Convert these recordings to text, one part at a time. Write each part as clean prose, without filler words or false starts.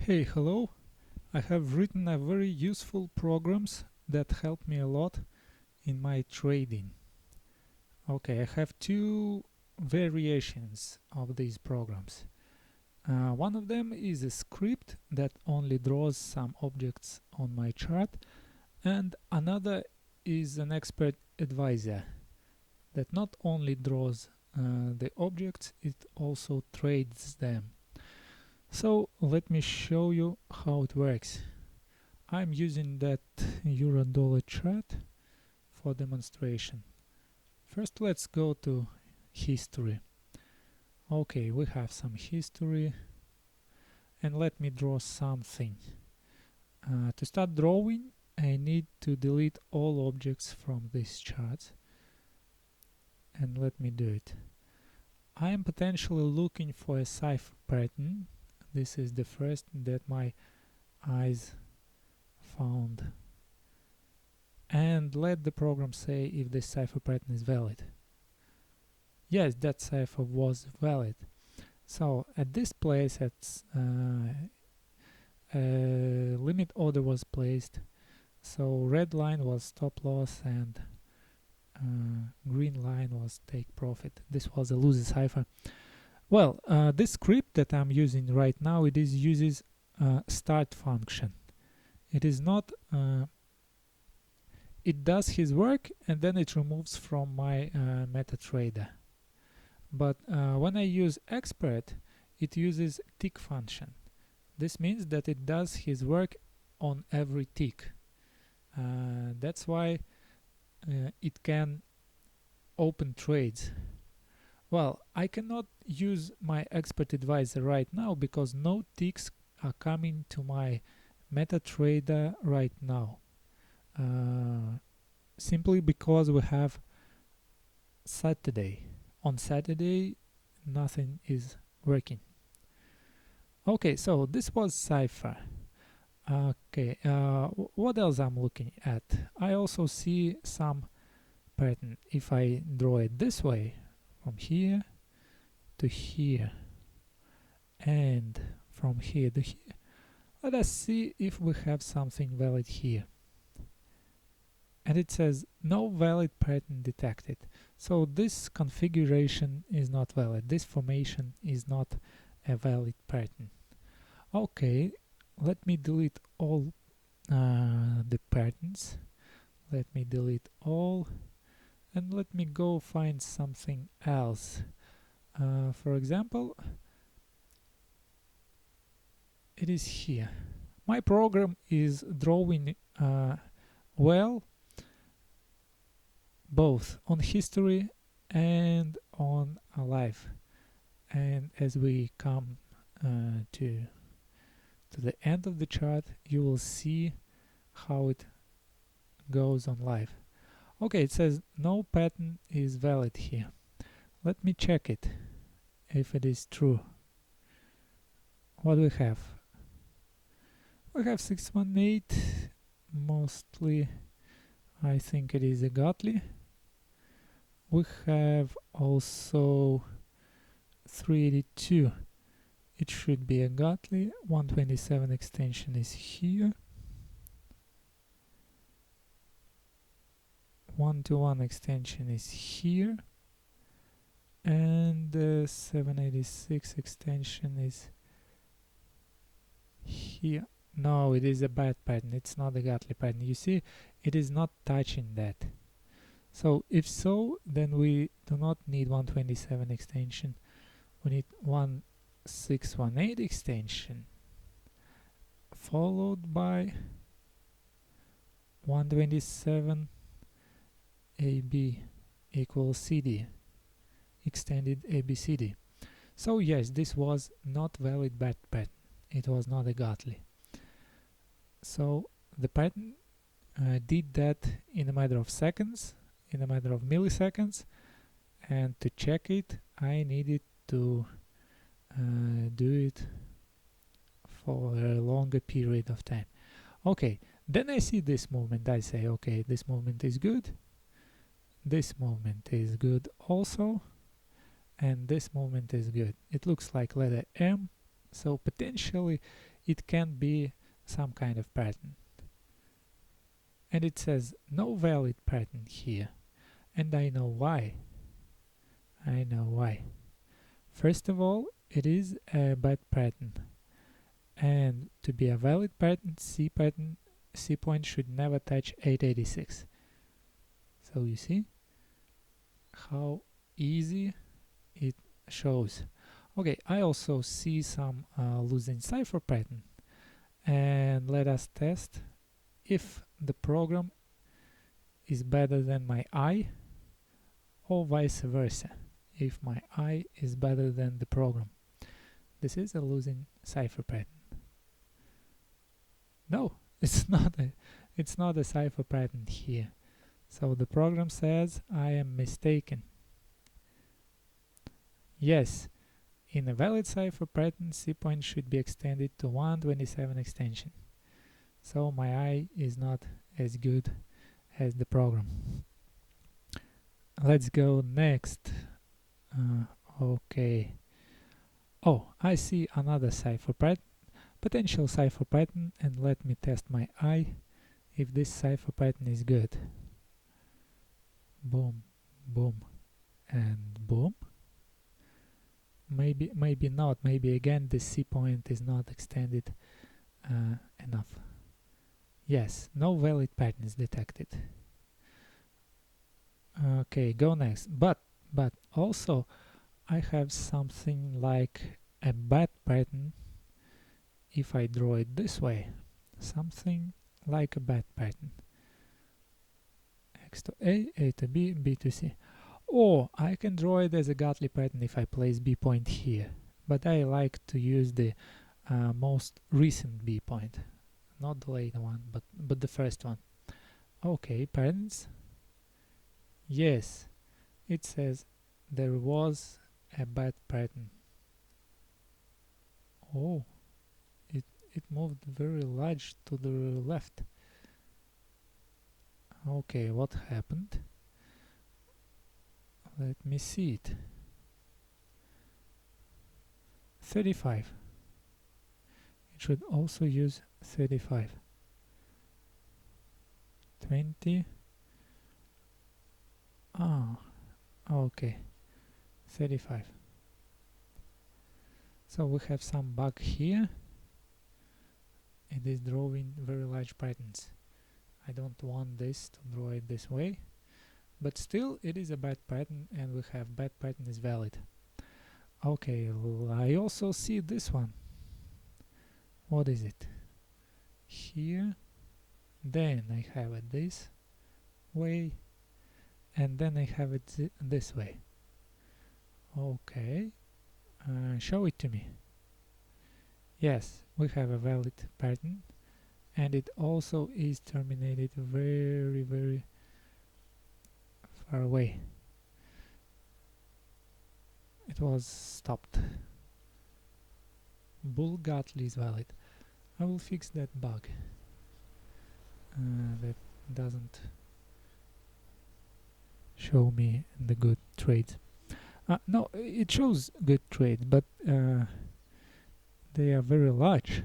Hey, hello. I have written a very useful programs that help me a lot in my trading. Okay, I have two variations of these programs. One of them is a script that only draws some objects on my chart, and another is an expert advisor that not only draws the objects, it also trades them. So let me show you how it works. I'm using that euro dollar chart for demonstration. First let's go to history. Okay, we have some history, and let me draw something. To start drawing, I need to delete all objects from this chart, and let me do it. I am potentially looking for a cipher pattern. This is the first that my eyes found, and let the program say if this cipher pattern is valid. Yes, that cipher was valid. So at this place, a limit order was placed. So red line was stop loss and green line was take profit. This was a loser cipher. Well, this script that I'm using right now, it uses start function. It is not. It does his work and then it removes from my MetaTrader. But when I use expert, it uses tick function. This means that it does his work on every tick. That's why it can open trades. Well, I cannot use my expert advisor right now because no ticks are coming to my MetaTrader right now. Simply because we have Saturday. On Saturday, nothing is working. Okay, so this was Cypher. Okay, what else I'm looking at? I also see some pattern. If I draw it this way, from here to here, and from here to here, let us see if we have something valid here. And it says no valid pattern detected. So this configuration is not valid. This formation is not a valid pattern. Okay, let me delete all the patterns. Let me delete all, and let me go find something else. For example, it is here. My program is drawing well both on history and on live. And as we come to the end of the chart, you will see how it goes on live. Okay, it says no pattern is valid here. Let me check it if it is true. What do we have? We have 618, mostly I think it is a Godly. We have also 382. It should be a Godly. 127 extension is here. 121 extension is here. And the 786 extension is here. No, it is a bad pattern. It's not a Godly pattern. You see, it is not touching that. So if so, then we do not need 127 extension. We need 1618 extension followed by 127 AB equals CD, extended ABCD. So yes, this was not valid bad pattern. It was not a Godly. So the pattern did that in a matter of seconds, in a matter of milliseconds, and to check it I needed to do it for a longer period of time. Okay, then I see this movement. I say, okay, this movement is good, this movement is good also, and this movement is good. It looks like letter M, So potentially it can be some kind of pattern. And it says no valid pattern here. And I know why. I know why. First of all, it is a bad pattern. And to be a valid pattern, C point should never touch 886. So you see how easy it shows. Okay, I also see some losing cipher pattern, and let us test if the program is better than my eye, or vice versa, if my eye is better than the program. This is a losing cipher pattern. No, it's not a cipher pattern here. So the program says I am mistaken. Yes, in a valid cipher pattern, C point should be extended to 127 extension. So my eye is not as good as the program. Let's go next. Okay. Oh, I see another cipher pattern, potential cipher pattern, and let me test my eye if this cipher pattern is good. Boom, boom, and boom. Maybe not. Maybe again the C point is not extended enough. Yes, no valid pattern is detected. Okay, go next. But also I have something like a bad pattern if I draw it this way. Something like a bad pattern. X to A to B, B to C. Or I can draw it as a godly pattern if I place B point here. But I like to use the most recent B point. Not the later one, but the first one. Okay, patterns. Yes, it says there was a bad pattern. Oh, it moved very large to the left. Okay, what happened? Let me see it. 35. It should also use 35. 20. Ah, okay. 35. So we have some bug here. It is drawing very large patterns. I don't want this to draw it this way, but still it is a bad pattern, and we have bad pattern is valid. Okay, I also see this one. What is it? Here, then I have it this way, and then I have it this way. Okay, show it to me. Yes, we have a valid pattern, and it also is terminated very far away. It was stopped. Bull Gatli is valid. I will fix that bug that doesn't show me the good trades. No, it shows good trades, but they are very large.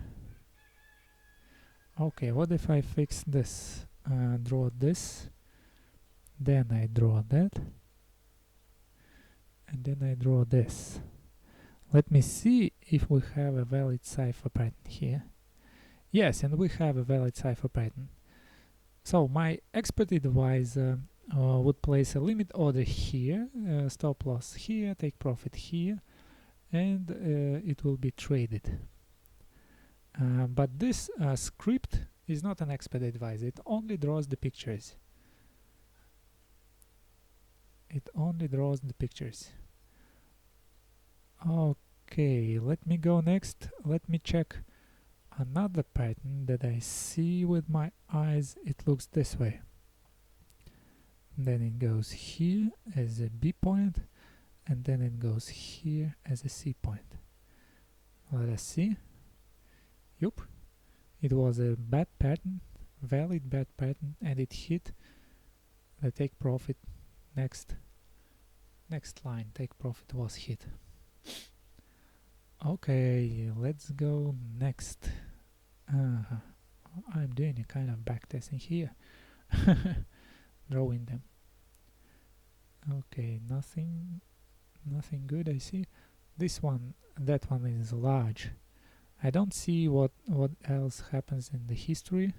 Okay, what if I fix this? Draw this, then I draw that, and then I draw this. Let me see if we have a valid cipher pattern here. Yes, and we have a valid cipher pattern. So my expert advisor would place a limit order here, stop loss here, take profit here, and it will be traded. But this script is not an expert advisor. It only draws the pictures. It only draws the pictures. Okay, let me go next. Let me check another pattern that I see with my eyes. It looks this way. Then it goes here as a B point, and then it goes here as a C point. Let us see. Yup, it was a bad pattern, valid bad pattern, and it hit the take profit next line. Take profit was hit. Okay, let's go next. I'm doing a kind of backtesting here, drawing them. Okay, nothing good I see. This one, that one is large. I don't see what else happens in the history.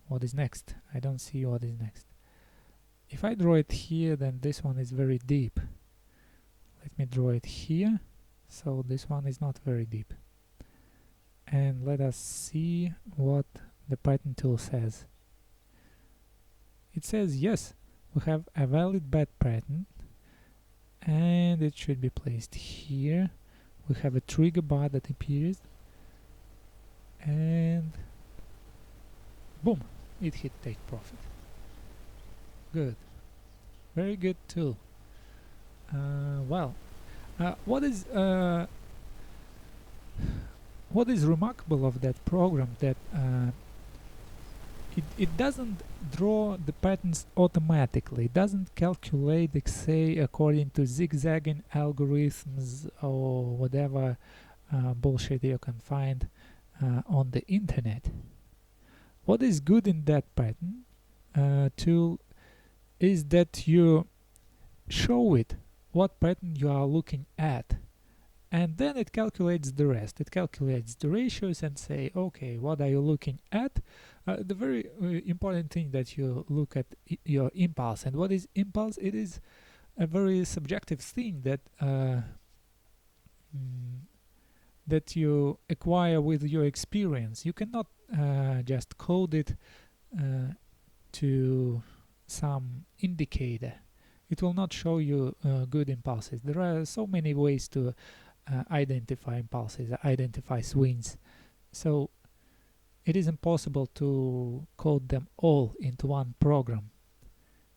What is next? I don't see what is next. If I draw it here, then this one is very deep. Let me draw it here. So this one is not very deep. And let us see what the pattern tool says. It says, yes, we have a valid bad pattern, and it should be placed here. We have a trigger bar that appears, and boom, it hit take profit. Good, very good tool. What is remarkable of that program, that it doesn't draw the patterns automatically. It doesn't calculate, say, according to zigzagging algorithms or whatever bullshit you can find on the internet. What is good in that pattern tool is that you show it what pattern you are looking at, and then it calculates the rest. It calculates the ratios and say, okay, what are you looking at? The very important thing that you look at your impulse. And what is impulse? It is a very subjective thing that that you acquire with your experience. You cannot just code it to some indicator. It will not show you good impulses. There are so many ways to identify impulses, identify swings. So it is impossible to code them all into one program.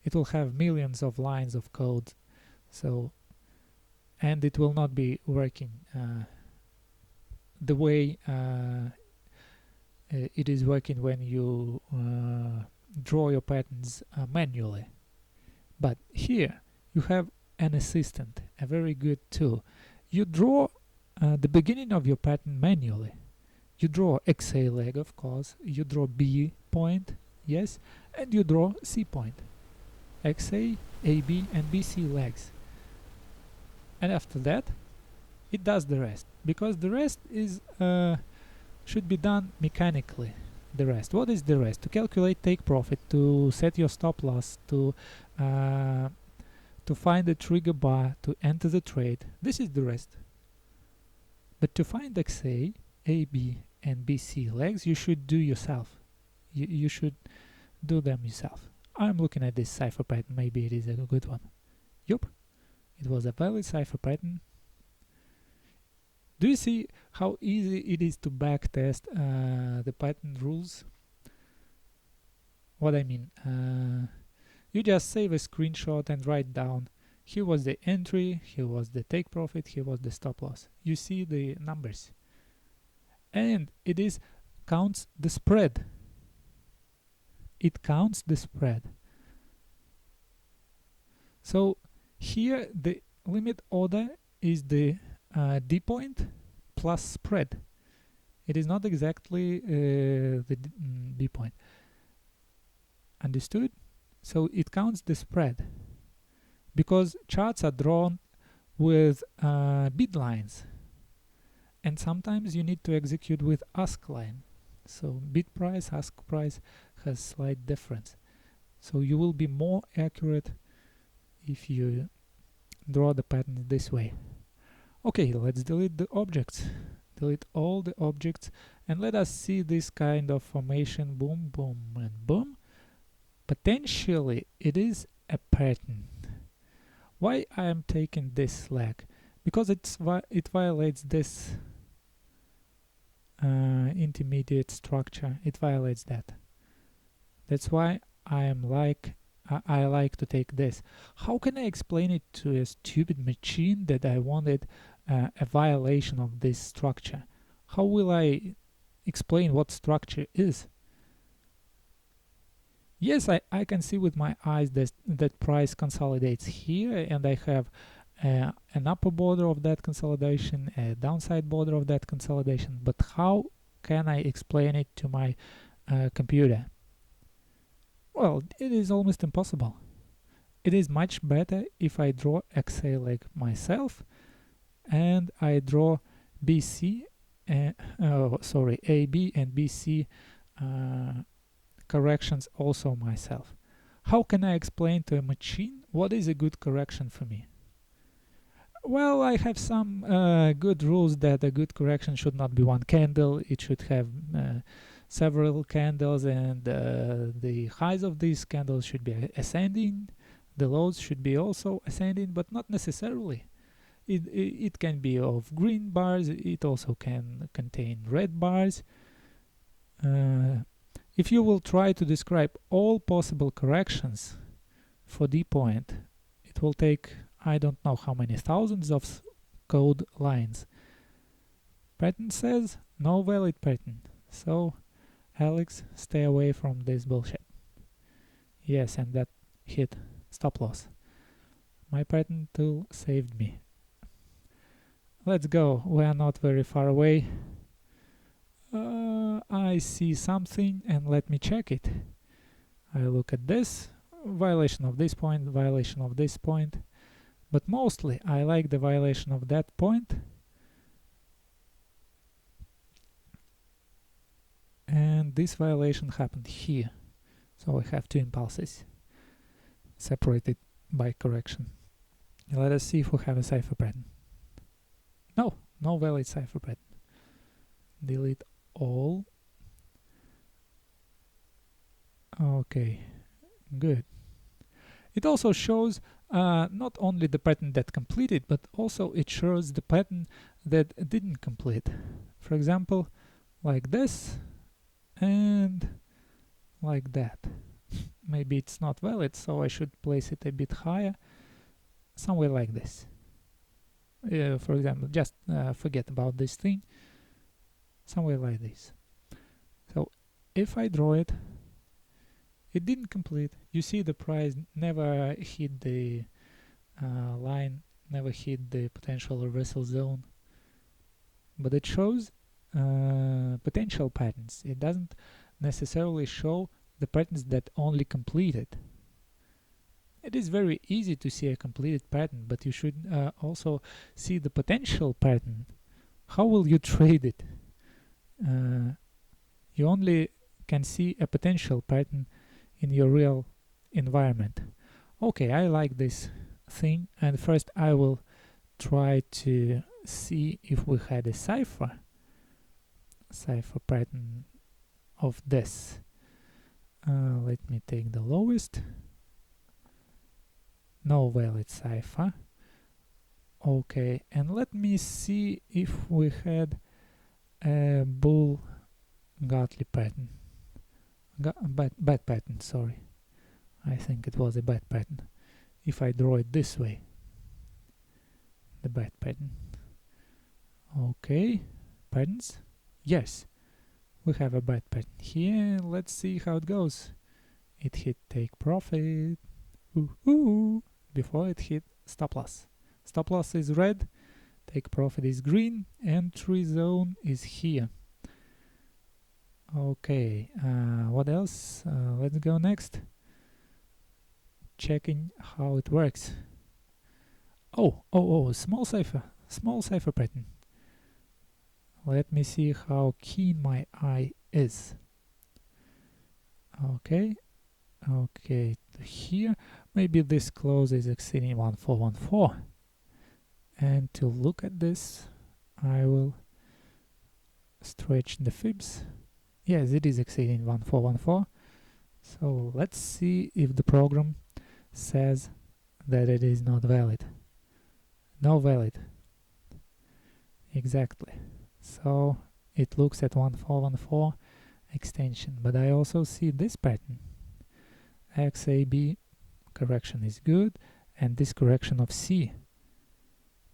It will have millions of lines of code. So, and it will not be working the way it is working when you draw your patterns manually. But here you have an assistant, a very good tool. You draw the beginning of your pattern manually. You draw XA leg, of course. You draw B point, yes, and you draw C point. XA, AB, and BC legs. And after that, it does the rest, because the rest is should be done mechanically. The rest. What is the rest? To calculate take profit, to set your stop loss, to find the trigger bar, to enter the trade. This is the rest. But to find XA, AB, and BC legs, you should do yourself. You should do them yourself. I'm looking at this Cypher pattern. Maybe it is a good one. Yup, it was a valid Cypher pattern. Do you see how easy it is to backtest the pattern rules? What I mean, you just save a screenshot and write down, here was the entry, here was the take profit, here was the stop loss. You see the numbers. And it is counts the spread. It counts the spread. So here the limit order is the D point plus spread. It is not exactly the D point. Understood? So it counts the spread, because charts are drawn with bid lines, and sometimes you need to execute with ask line. So bid price, ask price has slight difference. So you will be more accurate if you draw the pattern this way. Okay, let's delete the objects. Delete all the objects, and let us see this kind of formation. Boom, boom, and boom. Potentially it is a pattern. Why I am taking this slack? Because it violates this intermediate structure. It violates that. That's why I like to take this. How can I explain it to a stupid machine that I wanted a violation of this structure? How will I explain what structure is? Yes, I can see with my eyes that price consolidates here, and I have an upper border of that consolidation, a downside border of that consolidation, but how can I explain it to my computer? Well, it is almost impossible. It is much better if I draw Excel like myself and I draw BC, AB and BC corrections also myself. How can I explain to a machine what is a good correction for me? Well, I have some good rules that a good correction should not be one candle. It should have several candles, and the highs of these candles should be ascending. The lows should be also ascending, but not necessarily. It can be of green bars. It also can contain red bars. If you will try to describe all possible corrections for D point, it will take I don't know how many thousands of code lines. Pattern says no valid pattern. So Alex, stay away from this bullshit. Yes, and that hit stop loss. My pattern tool saved me. Let's go. We are not very far away. I see something and let me check it. I look at this. Violation of this point, violation of this point. But mostly I like the violation of that point. And this violation happened here. So I have two impulses separated by correction. Let us see if we have a cipher pattern. No valid cipher pattern. Delete all. Okay, good. It also shows not only the pattern that completed, but also it shows the pattern that didn't complete. For example, like this and like that. Maybe it's not valid, so I should place it a bit higher, somewhere like this. For example, just forget about this thing, somewhere like this. So if I draw it, it didn't complete. You see the price never hit the line, never hit the potential reversal zone, but it shows potential patterns. It doesn't necessarily show the patterns that only completed. It is very easy to see a completed pattern, but you should also see the potential pattern. How will you trade it? You only can see a potential pattern in your real environment. Okay, I like this thing, and first I will try to see if we had a cipher pattern of this. Let me take the lowest. No valid cipher. Okay, and let me see if we had a bull Gartley pattern. Bad pattern, sorry. I think it was a bad pattern. If I draw it this way, the bad pattern. Okay, patterns. Yes, we have a bad pattern here. Let's see how it goes. It hit take profit. Before it hit stop loss. Stop loss is red, take profit is green, entry zone is here. Okay, what else? Let's go next. Checking how it works. Oh, small cipher pattern. Let me see how keen my eye is. Okay, here maybe this close is exceeding 1414, and to look at this I will stretch the fibs. Yes, it is exceeding 1414, so let's see if the program says that it is not valid. No valid. Exactly. So it looks at 1414 extension, but I also see this pattern. XAB correction is good, and this correction of C.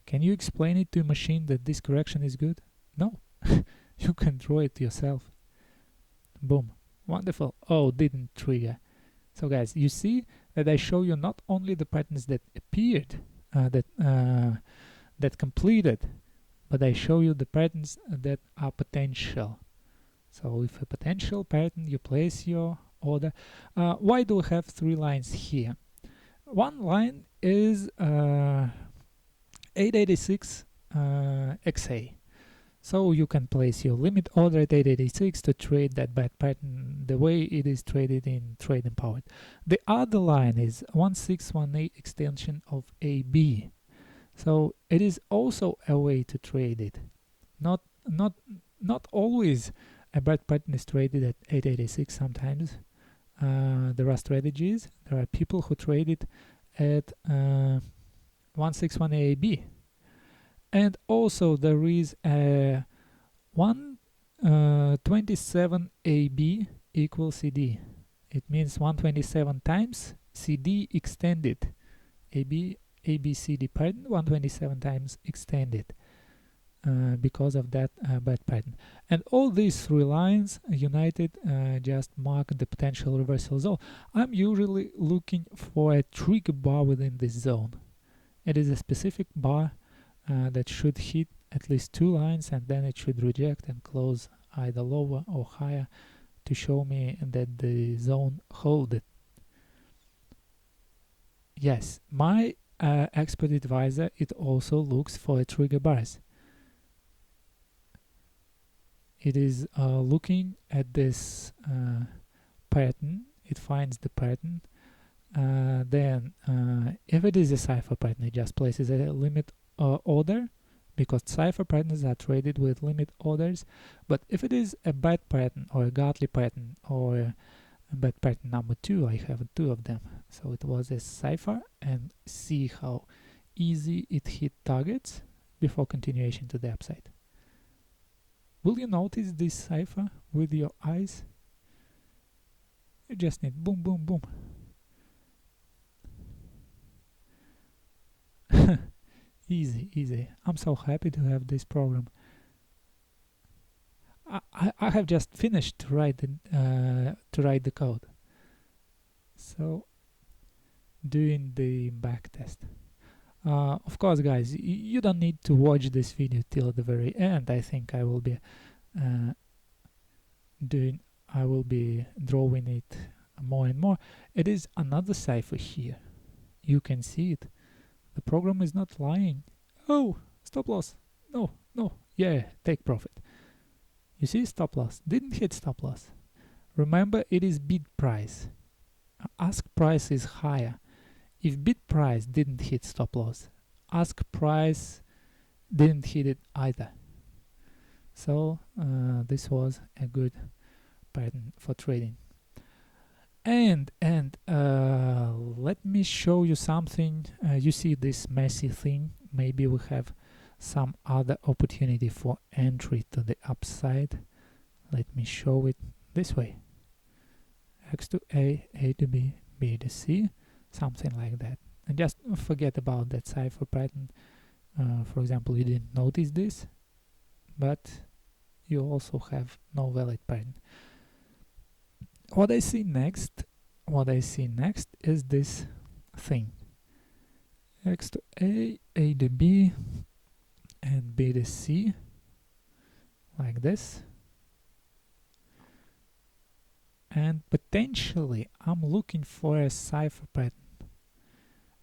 Can you explain it to a machine that this correction is good? No. You can draw it yourself. Boom. Wonderful. Oh, didn't trigger. So guys, you see that I show you not only the patterns that appeared that completed, but I show you the patterns that are potential. So with a potential pattern, you place your order. Why do we have 3 lines here? One line is 886 XA. So you can place your limit order at 886 to trade that bad pattern the way it is traded in Trade Empowered. The other line is 1618 extension of AB. So it is also a way to trade it. Not always a bad pattern is traded at 886. Sometimes there are strategies. There are people who trade it at 161 AB. And also there is a 127 AB equals CD. It means 127 times CD extended. ABCD pattern 127 times extended because of that bad pattern. And all these 3 lines united just mark the potential reversal zone. I'm usually looking for a trigger bar within this zone. It is a specific bar that should hit at least 2 lines, and then it should reject and close either lower or higher to show me that the zone hold it. Yes, my expert advisor, it also looks for a trigger bars. It is looking at this pattern, it finds the pattern, then if it is a cipher pattern, it just places a limit order, because cipher patterns are traded with limit orders. But if it is a bad pattern or a godly pattern or a bad pattern number 2, I have 2 of them. So it was a cipher, and see how easy it hit targets before continuation to the upside. Will you notice this cipher with your eyes? You just need boom, boom, boom. Easy. I'm so happy to have this program. I have just finished to write the code. So doing the backtest. Of course, guys, you don't need to watch this video till the very end. I think I will be drawing it more and more. It is another cipher here. You can see it. The program is not lying. Oh, stop loss. No. Yeah, take profit. You see, stop loss. Didn't hit stop loss. Remember, it is bid price. Ask price is higher. If bid price didn't hit stop loss, ask price didn't hit it either. So this was a good pattern for trading. And let me show you something. You see this messy thing. Maybe we have some other opportunity for entry to the upside. Let me show it this way. X to A, A to B, B to C, something like that. And just forget about that cipher pattern. For example, you didn't notice this, but you also have no valid pattern. What I see next is this thing. X to A, A to B, and B to C, like this. And potentially I'm looking for a cipher pattern.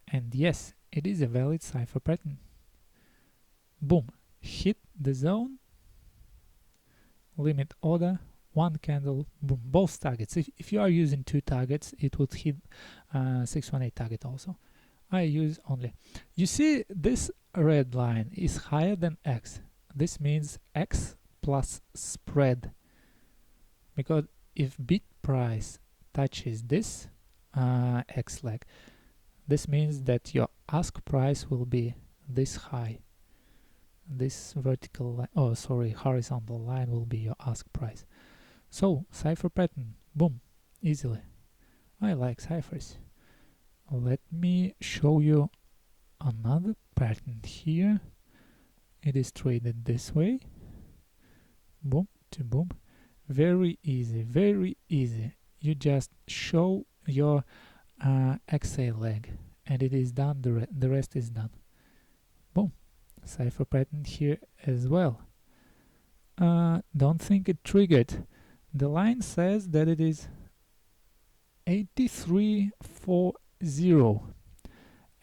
And yes, it is a valid cipher pattern. Boom, hit the zone, limit order, 1 candle, boom, both targets. If you are using 2 targets, it would hit 618 target also. I use only. You see, this red line is higher than X. This means X plus spread. Because if bid price touches this X leg, this means that your ask price will be this high. This vertical line, oh sorry, horizontal line will be your ask price. So cipher pattern, boom, easily. I like ciphers. Let me show you another pattern here. It is traded this way, boom to boom. Very easy, very easy. You just show your XA leg and it is done. The rest is done. Boom. Cipher pattern here as well. Don't think it triggered. The line says that it is 8340,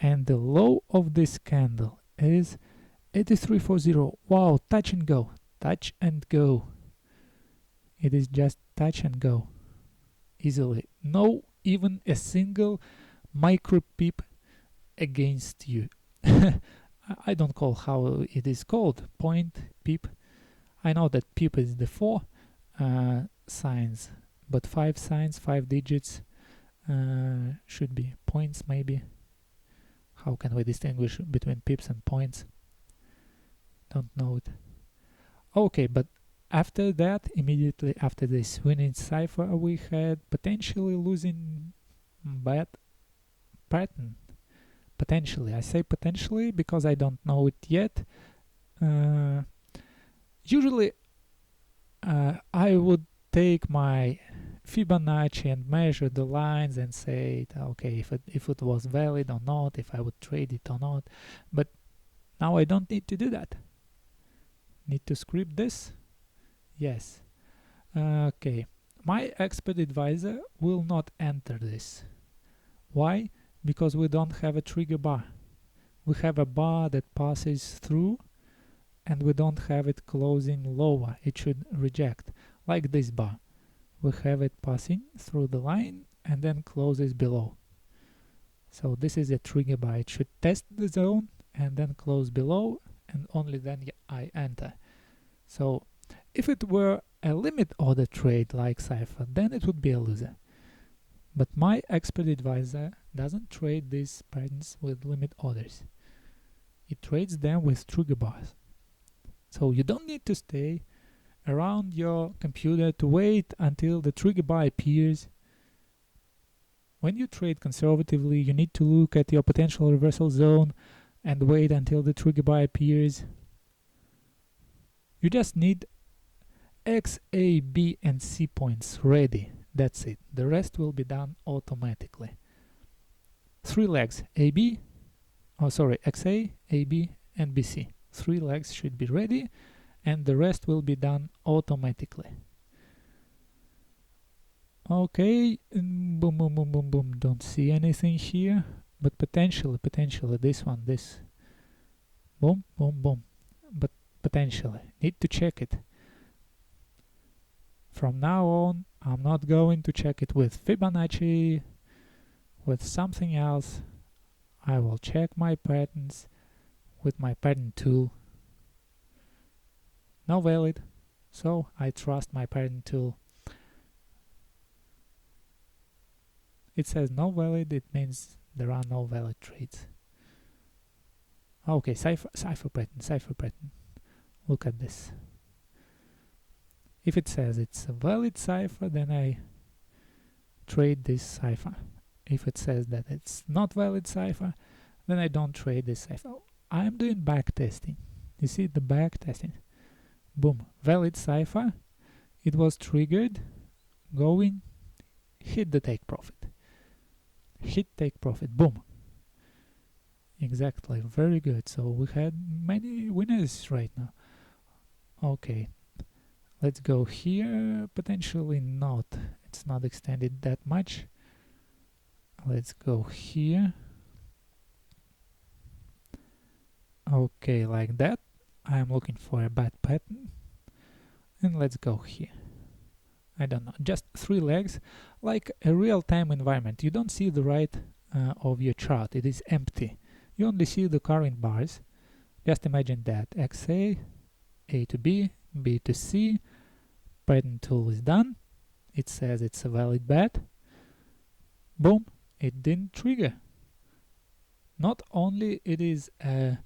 and the low of this candle is 8340. Wow, touch and go, touch and go. It is just touch and go easily. No even a single micro peep against you. I don't call how it is called, point, peep. I know that peep is the 4 signs, but 5 signs, 5 digits should be points maybe. How can we distinguish between peeps and points? Don't know it. Okay, but after that, immediately after this winning cipher, we had potentially losing bad pattern. Potentially, I say potentially because I don't know it yet. Usually I would take my Fibonacci and measure the lines and say, okay, if it was valid or not, if I would trade it or not. But now I don't need to do that. Need to script this? Yes. Okay. My expert advisor will not enter this. Why? Because we don't have a trigger bar. We have a bar that passes through, and we don't have it closing lower. It should reject, like this bar. We have it passing through the line and then closes below. So this is a trigger bar. It should test the zone and then close below, and only then I enter. So if it were a limit order trade like Cypher, then it would be a loser. But my expert advisor doesn't trade these patterns with limit orders. It trades them with trigger bars. So you don't need to stay around your computer to wait until the trigger bar appears. When you trade conservatively, you need to look at your potential reversal zone and wait until the trigger bar appears. You just need X, A, B, and C points ready. That's it. The rest will be done automatically. 3 legs AB, XA, AB, and BC. 3 legs should be ready, and the rest will be done automatically. Okay, boom, boom, boom, boom, boom. Don't see anything here, but potentially this one, this. Boom, boom, boom. But potentially, need to check it. From now on, I'm not going to check it with Fibonacci, with something else. I will check my patterns with my pattern tool. No valid, so I trust my pattern tool. It says no valid, it means there are no valid trades. Okay, Cipher Pattern. Look at this. If it says it's a valid cipher, then I trade this cipher. If it says that it's not valid cipher, then I don't trade this cipher. I'm doing backtesting. You see the backtesting? Boom, valid cipher. It was triggered, going, hit the take profit. Hit take profit, boom. Exactly, very good. So we had many winners right now. Okay. Let's go here, potentially not, it's not extended that much. Let's go here. Okay, like that. I am looking for a bad pattern. And let's go here. I don't know, just 3 legs, like a real-time environment. You don't see the right of your chart, it is empty. You only see the current bars. Just imagine that, XA, A to B, B to C, pattern tool is done. It says it's a valid bet. Boom, it didn't trigger. Not only it is a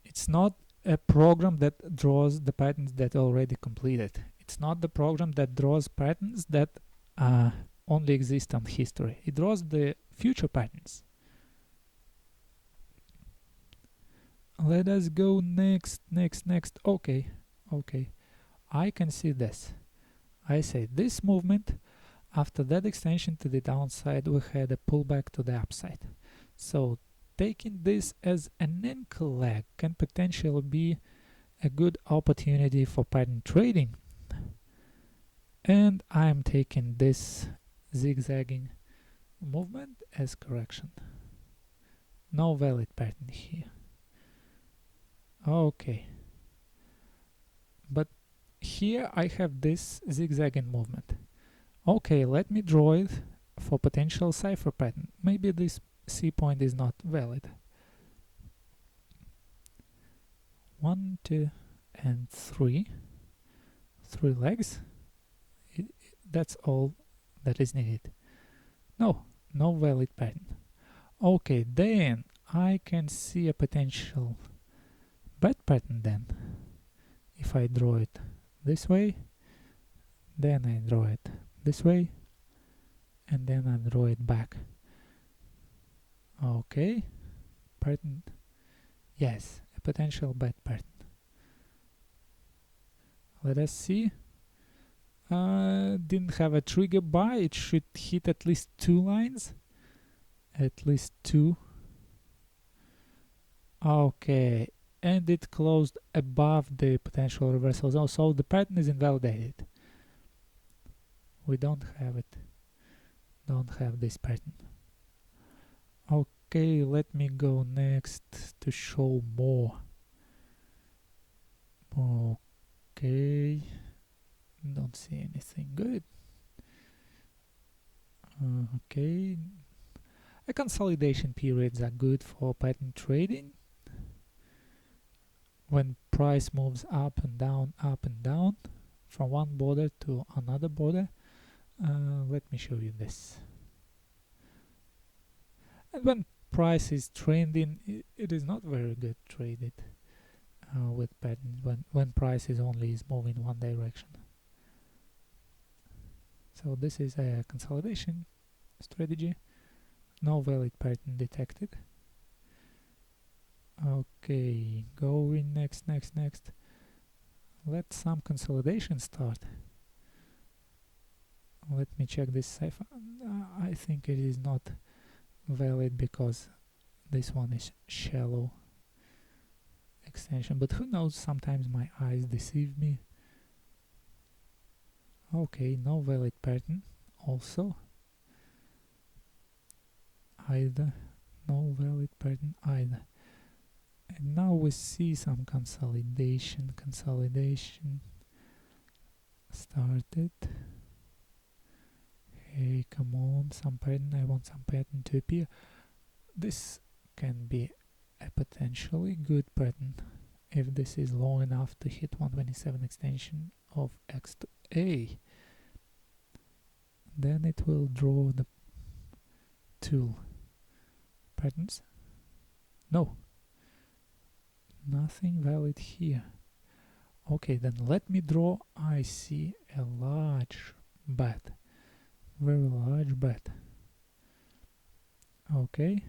it's not a program that draws the patterns that already completed. It's not the program that draws patterns that only exist on history. It draws the future patterns. Let us go next. Okay. I can see this. I say this movement, After that extension to the downside, we had a pullback to the upside. So taking this as an anchor leg can potentially be a good opportunity for pattern trading. And I'm taking this zigzagging movement as correction. No valid pattern here. Okay. But here I have this zigzagging movement. Okay, let me draw it for potential cipher pattern. Maybe this C point is not valid. 1, 2, and 3. 3 legs. That's all that is needed. No valid pattern. Okay, then I can see a potential bad pattern then. If I draw it this way, then I draw it this way, and then I draw it back. Okay, pattern, yes, a potential bad pattern. Let us see. Didn't have a trigger buy. It should hit at least 2 lines. At least 2. Okay, and it closed above the potential reversal zone, so the pattern is invalidated. We don't have it. Don't have this pattern. Okay, let me go next to show more. Okay, don't see anything good. Okay, a consolidation periods are good for pattern trading. When price moves up and down from one border to another border. Let me show you this. And when price is trending, it is not very good traded with patterns when price is moving one direction. So this is a consolidation strategy. No valid pattern detected. Okay, going next. Let some consolidation start. Let me check this cipher. I think it is not valid because this one is shallow extension, but who knows, sometimes my eyes deceive me. Okay, no valid pattern also. Either. No valid pattern either. And now we see some consolidation started. Hey, come on, some pattern. I want some pattern to appear. This can be a potentially good pattern if this is long enough to hit 127 extension of X to A. Then it will draw the tool patterns. No, nothing valid here. Okay, then let me draw. I see a large bat, very large bat. Okay,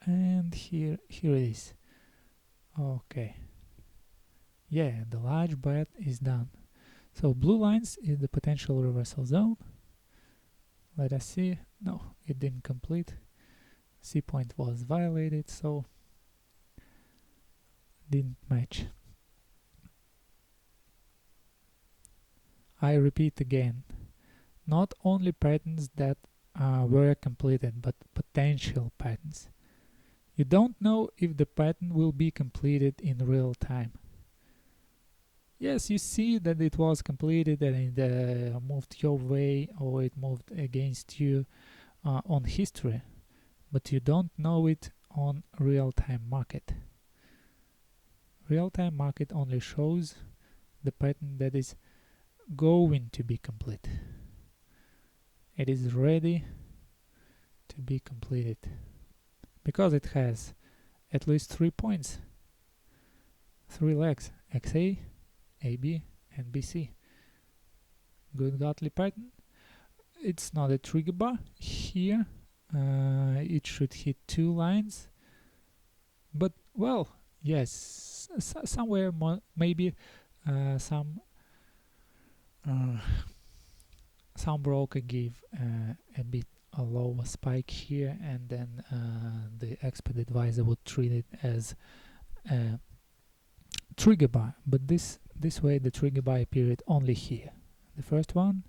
and here it is. Okay, yeah, the large bat is done. So blue lines is the potential reversal zone. Let us see. No, it didn't complete. C point was violated, so didn't match. I repeat again, not only patterns that were completed, but potential patterns. You don't know if the pattern will be completed in real time. Yes, you see that it was completed and it moved your way or it moved against you on history, but you don't know it on real-time market. Real-time market only shows the pattern that is going to be complete. It is ready to be completed because it has at least 3 points, 3 legs, XA, AB, and BC. Good godly pattern. It's not a trigger bar here. It should hit 2 lines, but well, yes, somewhere more, maybe some uh, some broker give a bit a lower spike here, and then the expert advisor would treat it as a trigger bar, but this way the trigger bar appeared only here. The first one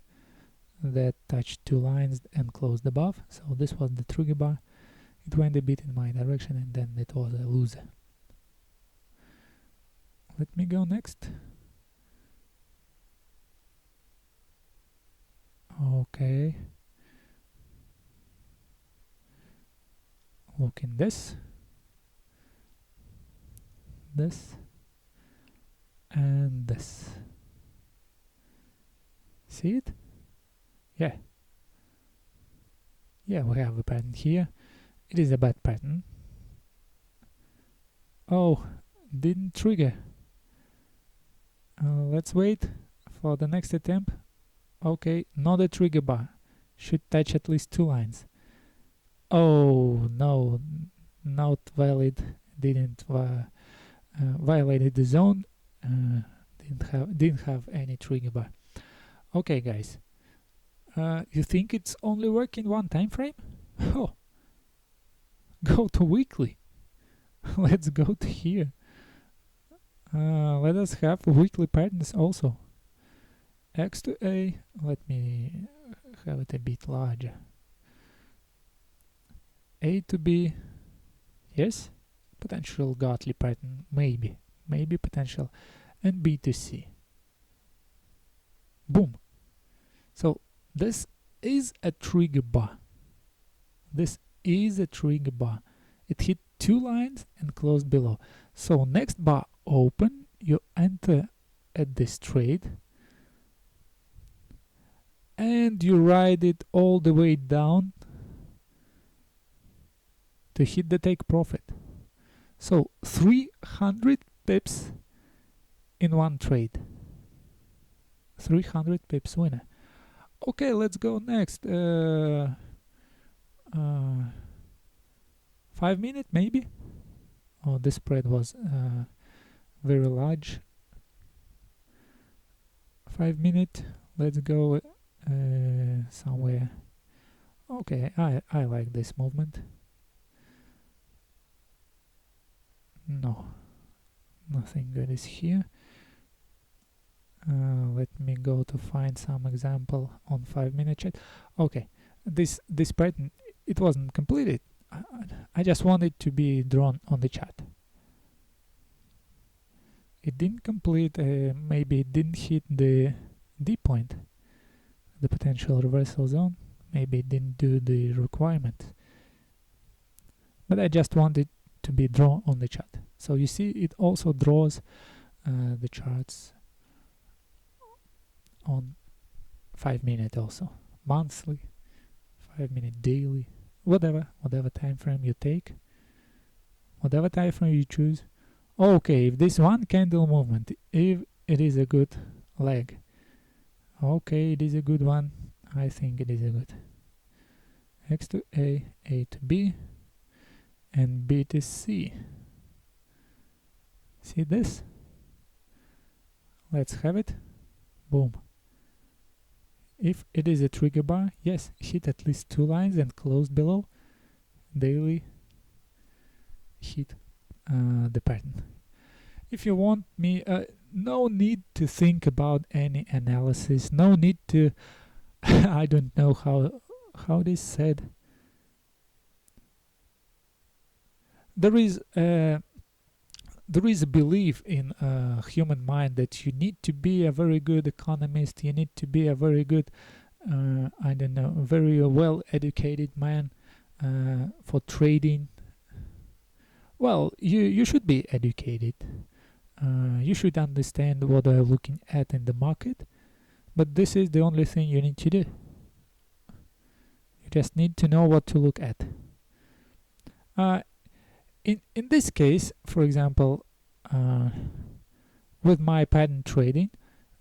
that touched two lines and closed above, so this was the trigger bar. It went a bit in my direction and then it was a loser. Let me go next. Okay. Look in this, and this. See it? Yeah. Yeah, we have a pattern here. It is a bad pattern. Oh, didn't trigger. Let's wait for the next attempt. Okay, not a trigger bar. Should touch at least two lines. Oh no, not valid. Didn't violated the zone. Didn't have any trigger bar. Okay, guys. You think it's only working one time frame? Oh, go to weekly. Let's go to here. Let us have weekly patterns also. X to A. Let me have it a bit larger. A to B. Yes. Potential Gartley pattern. Maybe potential. And B to C. Boom. So this is a trigger bar. This is a trigger bar. It hit two lines and closed below. So next bar open, you enter at this trade and you ride it all the way down to hit the take profit. So 300 pips in one trade. 300 pips winner. Okay, let's go next. 5 minute maybe. Oh, this spread was very large. 5 minute. Let's go somewhere. Okay, I like this movement. No, nothing good is here. Let me go to find some example on 5 minute chat. Okay, this pattern, it wasn't completed. I just want it to be drawn on the chart. It didn't complete. Maybe it didn't hit the D point, the potential reversal zone. Maybe it didn't do the requirement. But I just want it to be drawn on the chart. So you see, it also draws the charts on 5 minute also, monthly, 5 minute daily, whatever time frame you take, whatever time frame you choose. Okay, if this one candle movement, if it is a good leg, okay, it is a good one. I think it is a good. X to A, A to B, and B to C. See this? Let's have it. Boom. If it is a trigger bar, yes, hit at least two lines and close below. Daily hit the pattern. If you want me, no need to think about any analysis. No need to. I don't know how it is said. There is a belief in human mind that you need to be a very good economist. You need to be a very good, I don't know, very well educated man for trading. Well, you should be educated. You should understand what you're looking at in the market, but this is the only thing you need to do. You just need to know what to look at. In this case, for example, with my pattern trading,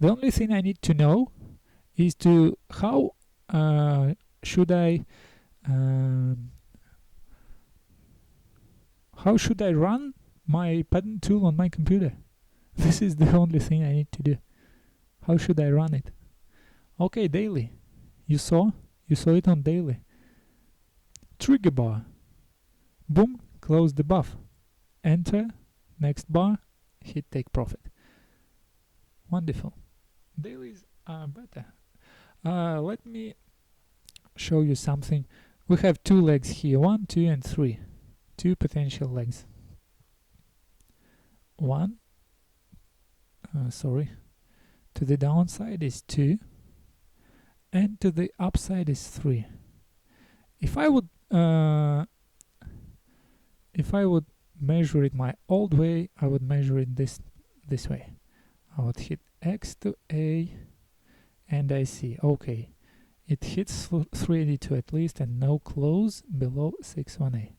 the only thing I need to know is to how should I run my pattern tool on my computer. This is the only thing I need to do. How should I run it? Okay, daily. You saw it on daily. Trigger bar. Boom, close the buff. Enter, next bar, hit take profit. Wonderful. Dailies are better. Let me show you something. We have two legs here, 1, 2 and 3. Two potential legs. One, to the downside is 2 and to the upside is 3. If I would measure it my old way, I would measure it this way. I would hit X to A and I see, okay, it hits 382 at least and no close below 61A.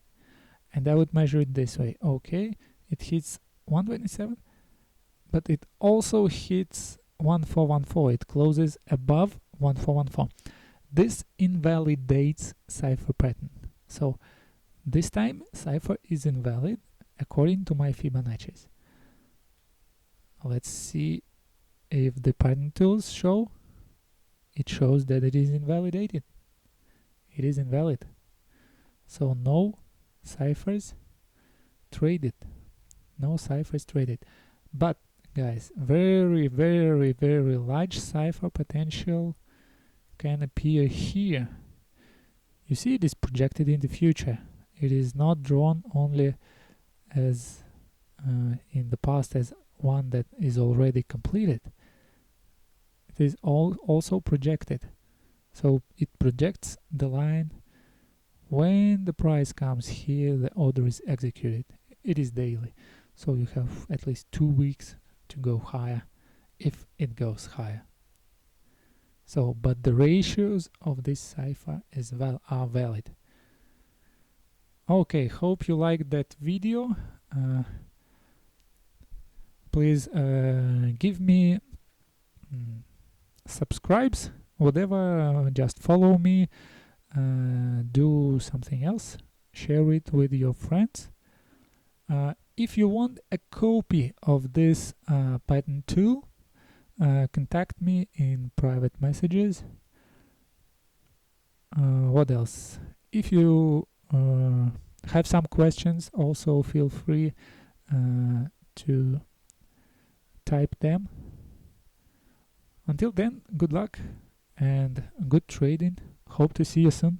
And I would measure it this way, okay, it hits 127, but it also hits 1414, it closes above 1414. This invalidates Cipher pattern. So this time Cipher is invalid according to my Fibonacci's. Let's see if the pattern tools show. It shows that it is invalidated. It is invalid. So no ciphers traded. No ciphers traded. But guys, very, very, very large cipher potential can appear here. You see, it is projected in the future. It is not drawn only as in the past as one that is already completed. It is also projected. So it projects the line when the price comes here, the order is executed. It is daily. So you have at least 2 weeks to go higher if it goes higher. So, but the ratios of this cipher are valid. Okay, hope you liked that video. Please give me subscribes, whatever, just follow me, do something else, share it with your friends. If you want a copy of this pattern tool, contact me in private messages. What else? If you have some questions, also feel free to type them. Until then, good luck and good trading. Hope to see you soon.